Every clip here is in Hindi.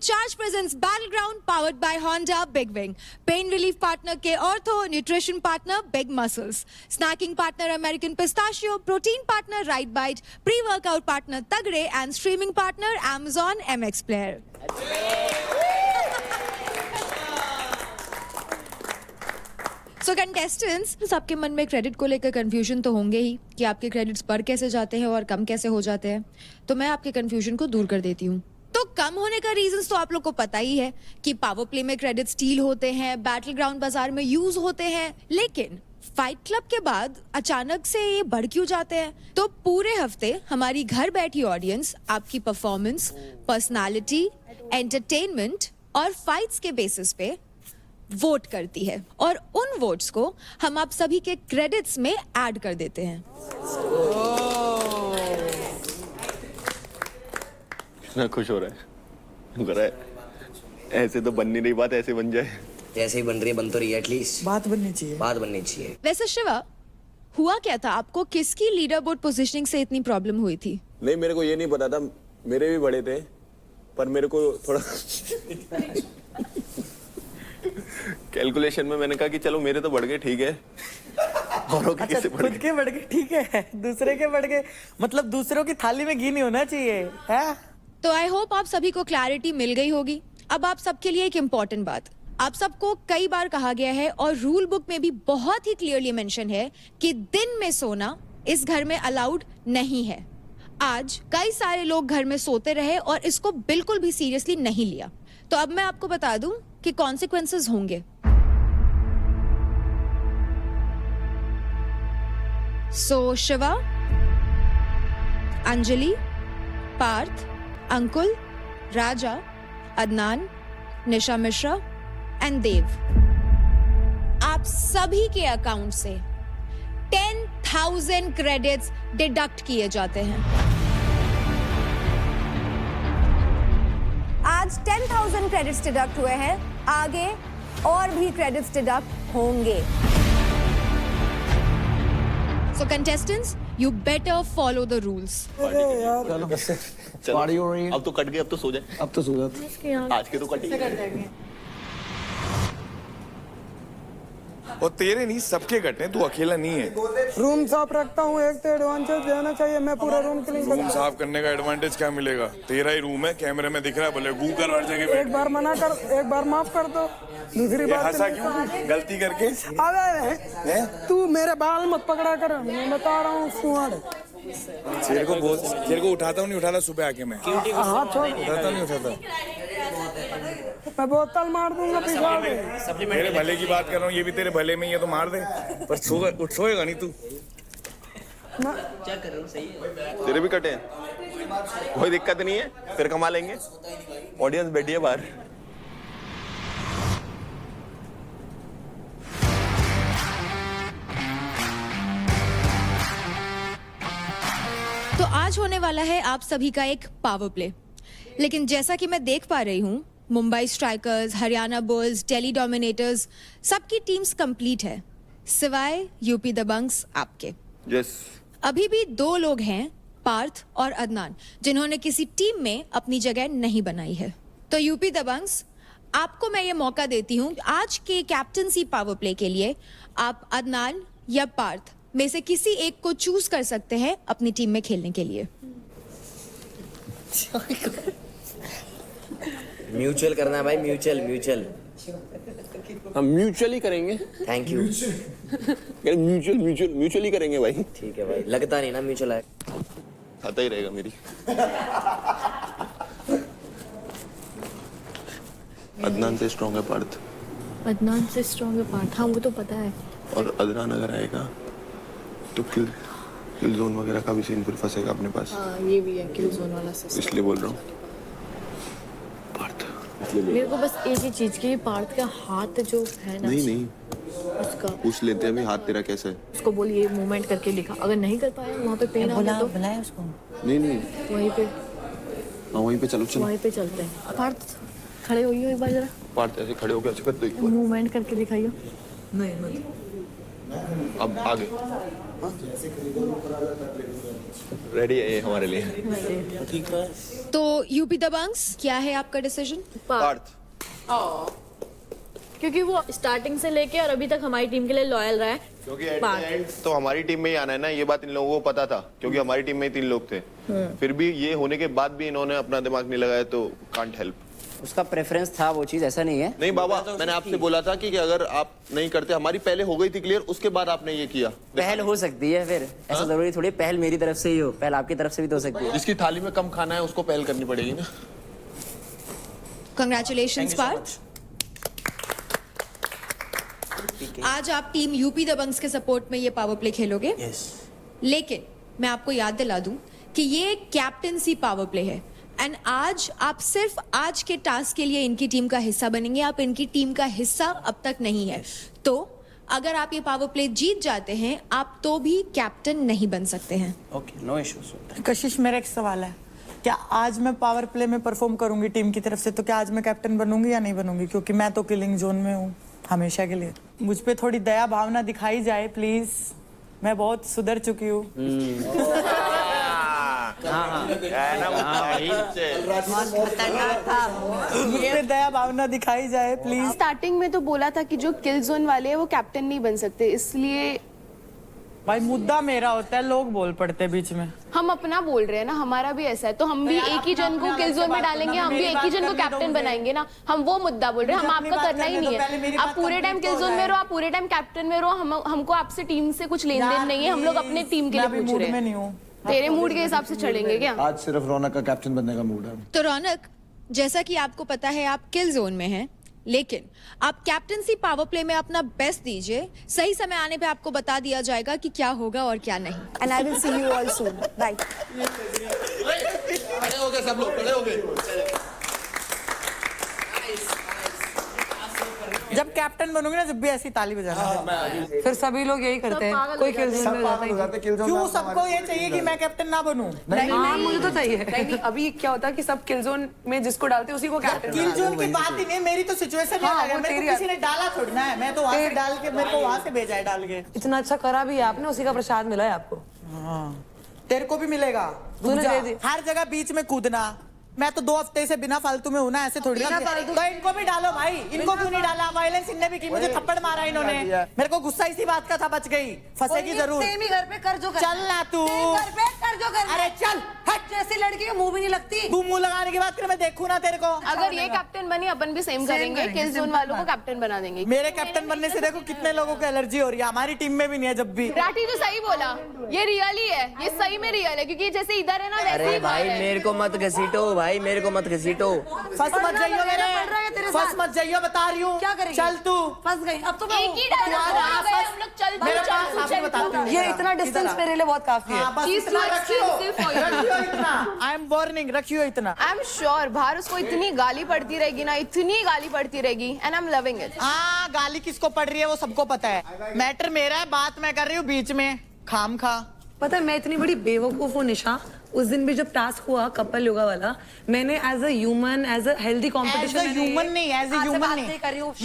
Charge presents Battleground powered by Honda Big Wing. Pain relief partner K Ortho, nutrition partner Big Muscles, snacking partner American Pistachio, protein partner Right Bite, pre-workout partner Tagre and streaming partner Amazon MX Player. So contestants, सबके मन में क्रेडिट को लेकर कंफ्यूजन तो होंगे ही कि आपके क्रेडिट्स बढ़ कैसे जाते हैं और कम कैसे हो जाते हैं, तो मैं आपके कंफ्यूजन को दूर कर देती हूँ। तो कम होने का रीजंस तो आप लोग को पता ही है कि पावर प्ले में क्रेडिट स्टील होते हैं, बैटल ग्राउंड बाजार में यूज होते हैं, लेकिन फाइट क्लब के बाद अचानक से ये बढ़ क्यों जाते हैं? तो पूरे हफ्ते हमारी घर बैठी ऑडियंस आपकी परफॉर्मेंस, पर्सनालिटी, एंटरटेनमेंट और फाइट्स के बेसिस पे वोट करती है और उन वोट्स को हम आप सभी के क्रेडिट्स में ऐड कर देते हैं। कितना खुश हो रहा है, ऐसे तो बन नहीं रही बात, ऐसे बन जाए। जैसे ही बन रही है, बन तो रही है, एटलीस्ट बात बननी चाहिए। वैसे शिवा, हुआ क्या था? आपको किसकी लीडर बोर्ड पोजीशनिंग से इतनी प्रॉब्लम हुई थी? नहीं, मेरे को ये नहीं पता था, मेरे भी बड़े थे, पर मेरे को थोड़ा कैलकुलेशन में मैंने कहा कि चलो मेरे तो बढ़ गए, ठीक है, औरों के कैसे बढ़ गए? खुद के बढ़ गए ठीक है, दूसरे के बढ़ गए, मतलब दूसरों की थाली में घी नहीं होना चाहिए है? तो आई होप आप सभी को क्लैरिटी मिल गई होगी। अब आप सबके लिए एक इम्पोर्टेंट बात, आप सबको कई बार कहा गया है और रूल बुक में भी बहुत ही क्लियरली मेंशन है कि दिन में सोना इस घर में अलाउड नहीं है। आज कई सारे लोग घर में सोते रहे और इसको बिल्कुल भी सीरियसली नहीं लिया, तो अब मैं आपको बता दूं कि कॉन्सिक्वेंसेस होंगे। सो शिवा, अंजलि, पार्थ, अंकुल, राजा, अदनान, निशा मिश्रा एंड देव, आप सभी के अकाउंट से 10,000 क्रेडिट्स डिडक्ट किए जाते हैं। आज 10,000 क्रेडिट्स डिडक्ट हुए हैं, आगे और भी क्रेडिट्स डिडक्ट होंगे। So contestants, you better follow the rules. चलो, अब तो कट गए, अब तो सो जाए। अब तो सो जाते आज के तो कट गए। और तेरे नहीं, सबके कटे, तू अकेला नहीं है। रूम साफ रखता हूँ, एक तो एडवांटेज देना चाहिए, मैं पूरा रूम क्लीन रूम साफ करने का एडवांटेज क्या मिलेगा? तेरा ही रूम है, कैमरे में दिख रहा है, बोले गू कर हर जगह पे। एक बार मना कर, एक बार माफ कर दो, दूसरी बार हंसा क्यों? गलती करके? अबे तू मेरे बाल मत पकड़ा कर, मैं बता रहा हूँ सुहाड़। तेरे को उठाता हूँ, नहीं उठाता सुबह आके मैं? हाँ छोड़, उठाता नहीं उठाता, मैं बोतल मार दूंगा पिछा दे। मेरे भले की बात कर रहा हूँ, ये भी तेरे भले में ही है, तो मार दे, पर सोएगा नहीं तू। तेरे भी कटे हैं, कोई दिक्कत नहीं है, फिर कमा लेंगे। ऑडियंस बैठी है बाहर। तो आज होने वाला है आप सभी का एक पावर प्ले, लेकिन जैसा कि मैं देख पा रही हूँ, Mumbai strikers, Haryana bulls, Delhi dominators, सबकी टीम्स कंप्लीट है, सिवाय यूपी दबंग्स आपके। यस। अभी भी 2 लोग हैं, पार्थ और अदनान, जिन्होंने किसी टीम में अपनी जगह नहीं बनाई है। तो यूपी दबंग्स, आपको मैं ये मौका देती हूँ, आज के कैप्टनसी पावर प्ले के लिए आप अदनान या पार्थ में से किसी एक को चूज कर सकते हैं अपनी टीम में खेलने के लिए। म्यूचुअल करना है भाई, म्यूचुअल। हम म्यूचुअली करेंगे। Thank you. म्यूचुअली करेंगे भाई। ठीक है भाई, लगता नहीं ना म्यूचुअल है। खाता ही रहेगा मेरी। अदनान से स्ट्रॉन्ग है पार्थ। अदनान से स्ट्रॉन्ग है पार्थ, हाँ वो तो पता है। और अदनान अगर आएगा तो किल जोन वगैरह का भी सीन फिर फंसेगा अपने पास। हाँ ये भी है, किल जोन वाला सिस्टम। इसलिए बोल रहा हूँ पार्थ। मेरे को बस एक ही चीज की, पार्थ का हाथ जो है ना, नहीं उसका पूछ लेते हैं अभी, हाथ तेरा कैसा है? उसको बोलिए मूवमेंट करके दिखा, अगर नहीं कर पाया वहाँ पे पेन आया तो बुलाए उसको। नहीं वहीं पे, हाँ वहीं पे चलो। वहीं पे चलते हैं। पार्थ खड़े होइए एक बार जरा, पार्थ ऐसे खड़े हो गए, मूवमेंट करके दिखाइए। नहीं अब आगे रेडी है ये हमारे लिए। तो यूपी दबंग्स, क्या है आपका डिसीजन? पार्थ, क्योंकि वो स्टार्टिंग से लेके और अभी तक हमारी टीम के लिए लॉयल रहा है। क्योंकि एट द एंड तो हमारी टीम में ही आना है ना, ये बात इन लोगों को पता था क्योंकि हमारी टीम में ही 3 लोग थे। फिर भी ये होने के बाद भी इन्होंने अपना दिमाग नहीं लगाया तो कांट हेल्प। उसका प्रेफरेंस था वो चीज, ऐसा नहीं है। नहीं बाबा, मैंने आपसे बोला था कि अगर आप नहीं करते, हमारी पहले हो गई थी क्लियर, उसके बाद आपने ये किया। पहल हो सकती है, फिर ऐसा जरूरी थोड़ी पहल मेरी तरफ से ही हो, पहल आपकी तरफ से भी तो हो सकती है। जिसकी थाली में कम खाना है उसको पहल करनी पड़ेगी ना। कंग्रेचुलेशंस पार्थ। आज आप टीम यूपी दबंग्स के सपोर्ट में ये पावर प्ले खेलोगे। लेकिन मैं आपको याद दिला दूं कि ये कैप्टनसी पावर प्ले है एंड आज आप सिर्फ आज के टास्क के लिए इनकी टीम का हिस्सा बनेंगे। आप इनकी टीम का हिस्सा अब तक नहीं है। तो अगर आप ये पावर प्ले जीत जाते हैं, आप तो भी कैप्टन नहीं बन सकते हैं। Okay, no issues. कशिश, मेरा एक सवाल है, क्या आज मैं पावर प्ले में परफॉर्म करूंगी टीम की तरफ से, तो क्या आज मैं कैप्टन बनूंगी या नहीं बनूंगी? क्योंकि मैं तो किलिंग जोन में हूँ हमेशा के लिए। मुझ पे थोड़ी दया भावना दिखाई जाए प्लीज, मैं बहुत सुधर चुकी हूँ। मुझ पे दया भावना दिखाई जाए प्लीज। स्टार्टिंग में तो बोला था कि जो किल जोन वाले हैं वो कैप्टन नहीं बन सकते, इसलिए भाई मुद्दा मेरा होता है, लोग बोल पड़ते बीच में। हम अपना बोल रहे हैं ना, हमारा भी ऐसा है, तो हम भी एक ही जन को किल जोन में डालेंगे, हम भी एक ही जन को कैप्टन बनाएंगे ना। हम वो मुद्दा बोल रहे हैं, हम आपका करना ही नहीं है। आप पूरे टाइम किल जोन में रहो, आप पूरे टाइम कैप्टन में रहो, हमको आपसे टीम से कुछ लेन देन नहीं है। हम लोग अपने टीम के लिए पूछ रहे हैं। तेरे मूड के हिसाब से चलेंगे क्या? आज सिर्फ रौनक का कैप्टन बनने का मूड है। तो रौनक, जैसा कि आपको पता है आप किल जोन में हैं, लेकिन आप कैप्टनसी पावर प्ले में अपना बेस्ट दीजिए। सही समय आने पे आपको बता दिया जाएगा कि क्या होगा और क्या नहीं। And I will see you all soon. Bye. खड़े हो गए सब लोग, खड़े हो गए। जब कैप्टन बनूंगी ना, जब भी ऐसी ताली बजाना। फिर सभी लोग यही करते हैं, कोई किल जोन में जाता ही नहीं। क्यों सबको ये चाहिए कि मैं कैप्टन ना बनूं? हाँ, मुझे तो चाहिए। नहीं, अभी क्या होता है कि सब किल जोन में जिसको डालते हैं उसी को कैप्टन। किल जोन की बात ही नहीं, मेरी तो सिचुएशन है। मेरे को किसी ने डाला थोड़ी ना है, मैं तो वहां से डाल के, मेरे को वहां से भेजा है डाल के। इतना अच्छा करा भी है आपने, उसी का प्रसाद मिला है आपको। तेरे को भी मिलेगा। हर जगह बीच में कूदना। मैं तो 2 हफ्ते से बिना फालतू में हूं ना, ऐसे थोड़ी ना। तो इनको भी डालो भाई, इनको क्यों नहीं डाला? वायलेंस इनने भी की, मुझे थप्पड़ मारा इन्होंने। मेरे को गुस्सा इसी बात का था, बच गई, फंसेगी जरूर। सेम ही घर पे कर जो कर। चल ना तू, घर पे कर जो कर। अरे चल हट। जैसी लड़की मुंह भी नहीं लगती। तू मुंह लगाने की बात कर, मैं देखूं ना तेरे को। अगर ये कैप्टन बनी, अपन भी सेम करेंगे, किल जोन वालों को कैप्टन बना देंगे। मेरे कैप्टन बनने से देखो कितने लोगों को एलर्जी हो रही है। हमारी टीम में भी नहीं है जब भी। राठी तो सही बोला, ये रियल ही है, ये सही में रियल है, क्योंकि जैसे इधर है ना वैसे अरे ही भाई बाहर है। मेरे को मत घसीटो, भाई मेरे को मत घसीटो। फंस मत जाइयो मेरे, फंस मत जाइयो, बता रही हूँ। क्या करेंगे? चल तू फंस गई। अब तो मैं एक ही डायलॉग आ गए हम लोग, चल तू, मेरे चल पास तू, आपको चल बताती हूँ। तू। ये इतना डिस्टेंस मेरे लिए बहुत काफी है। She's too expensive for you. रखियो इतना। आई एम वार्निंग, रखियो इतना। आई एम श्योर बाहर उसको इतनी गाली पड़ती रहेगी ना, इतनी गाली पड़ती रहेगी, and I am loving it. हाँ, गाली किसको पड़ रही है वो सबको पता है। मैटर मेरा है, बात मैं कर रही हूँ बीच में खाम खा। पता है मैं इतनी बड़ी बेवकूफ हूँ निशा। उस दिन भी जब टास्क हुआ कपल योगा वाला, मैंने as a human, as a healthy competition, human नहीं, एज ए ह्यूमन नहीं,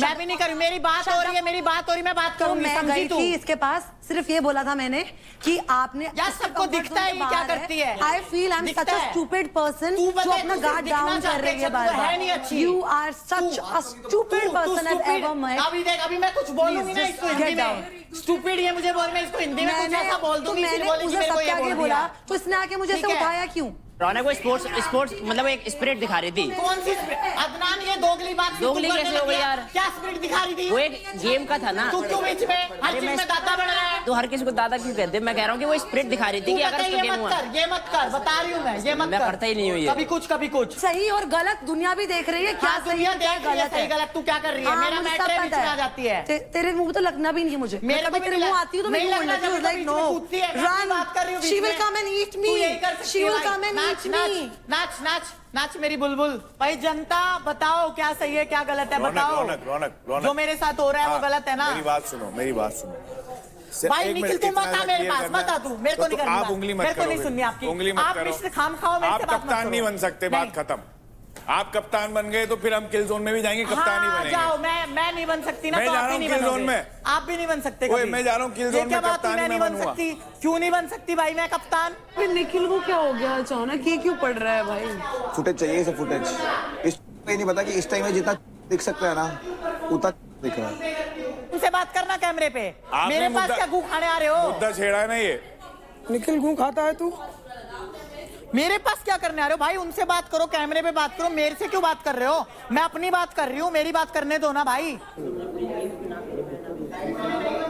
मैं भी नहीं करी। मेरी बात हो रही है, मेरी बात हो रही है, मैं बात करूंगी। मैं गई थी इसके पास, सिर्फ ये बोला था मैंने कि आपने यार सबको दिखता है ये क्या करती है। I feel I am such a stupid person जो अपना गार्ड डाउन कर रही है बार बार। You are such a stupid person as ever man. अभी देख, अभी मैं कुछ बोलूंगी ना इसको हिंदी में, स्टूपिड ये मुझे बोल, मैं इसको हिंदी में कुछ ऐसा बोल दूंगी, मैंने उसे सबके आगे बोला, तो इसने आके मुझे ऐसे उठाया क्यों? रौनक को स्पोर्ट्स मतलब एक स्पिरिट दिखा रही थी। कौन सी अदनान, ये दोगली बात दोगली कैसे हो गई यार? क्या स्पिरिट दिखा रही थी? वो एक गेम का था ना। तू क्यों बीच में हर चीज में दादा बन रहा है? तो हर किसी को दादा क्यों कहते हैं? मैं कह रहा हूँ कि वो स्पिरिट दिखा रही थी कि अगर उसका गेम हुआ। ये मत कर, बता रही हूँ मैं, ये मत कर। मैं करता ही नहीं हूँ ये। कभी कुछ कभी कुछ। सही और गलत दुनिया भी देख रही है, क्या सही है क्या गलत है। गलत तू क्या कर रही है? मेरा मैटर है, बीच में आ जाती है। तेरे मुंह तो लगना भी नहीं है मुझे। मेरे को तेरे मुंह आती है तो मैं बोलना चाहिए like no run, she will come and eat me, she will come and eat me. नाच नाच नाच मेरी बुलबुल। भाई जनता बताओ क्या सही है क्या गलत है, बताओ। रौनक जो मेरे साथ हो रहा है वो गलत है ना? मेरी बात सुनो। भाई निखिल तू मत आ मेरे पास, मत आ तू, मेरे को नहीं करनी, आप उंगली मत मेरे को करो, नहीं सुननी आपकी। उंगली मत आप करो। मिस्टर खाम खाओ, मेरे से आप बात मत कप्तान करो। नहीं बन सकते, बात खत्म। आप कप्तान बन गए तो फिर हम किल जोन में भी जाएंगे, कप्तान ही बनेंगे। जाओ, मैं नहीं बन सकती ना, मैं तो जा आप रहा भी हूँ नहीं किल जोन बनोगे। में। आप भी नहीं बन सकते ओए, कभी। मैं जा रहा हूँ किल ये जोन क्या में, बात हुई, कप्तान मैं ही नहीं मैं बन बनूंगा। सकती? क्यों नहीं बन सकती भाई मैं कप्तान? फिर निखिल को क्या हो गया अचानक, ये क्यों पड़ रहा है भाई? फुटेज चाहिए इसे, फुटेज। इस पे नहीं पता कि इस टाइम में जितना दिख सकता है ना उतना दिख रहा है। उनसे बात करना कैमरे पे। आपने मेरे पास मुद्दा- क्या गू खाने आ रहे हो? मुद्दा छेड़ा है ना ये। निखिल गू खाता है तू? मेरे पास क्या करने आ रहे हो भाई? उनसे बात करो, कैमरे पे बात करो, मेरे से क्यों बात कर रहे हो? मैं अपनी बात कर रही हूँ, मेरी बात करने दो ना भाई।